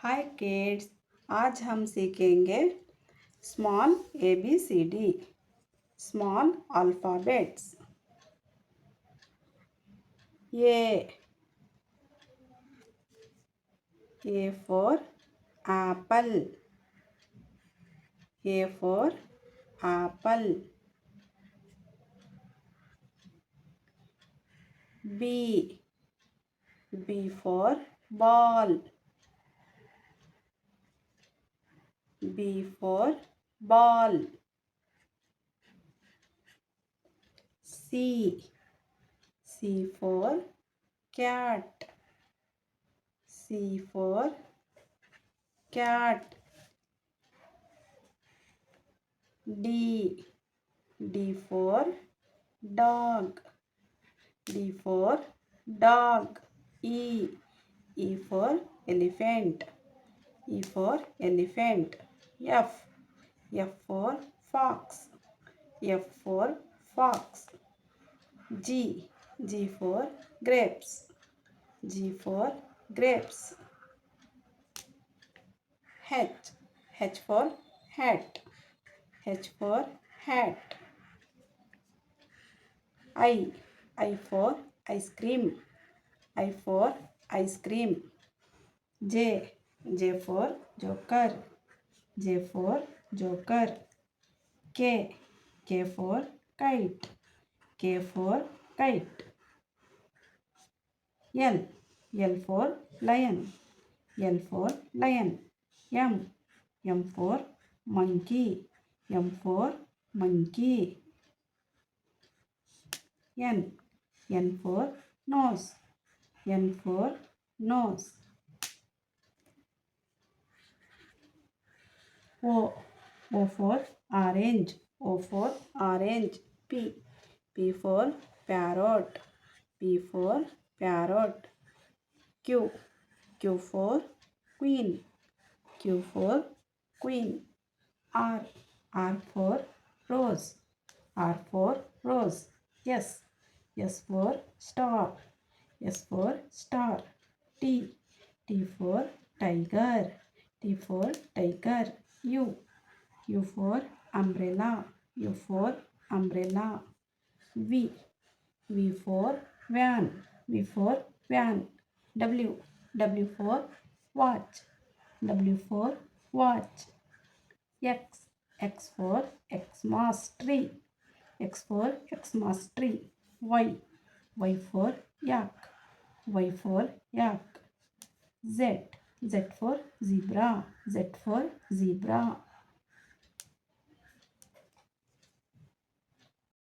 हाय kids. आज हम सीखेंगे small ABCD, small alphabets. A for apple, A for apple. B for ball, B for ball. C for cat, C for cat. D for dog, D for dog. E for elephant, E for elephant. F for fox, F for fox. G for grapes, G for grapes. H for hat, H for hat. I for ice cream, I for ice cream. J for joker, J for joker. K for kite, K for kite. L for lion, L for lion. M for monkey, M for monkey. N for nose, N for nose. O for orange, O for orange. P for parrot, P for parrot. Q for queen, Q for queen. R for rose, R for rose. S for star, S for star. T for tiger, T for tiger. U for umbrella, U for umbrella. V for van, V for van. W for watch, W for watch. X for Xmas tree, X for Xmas tree. Y for yak, Y for yak. Z for zebra, Z for zebra.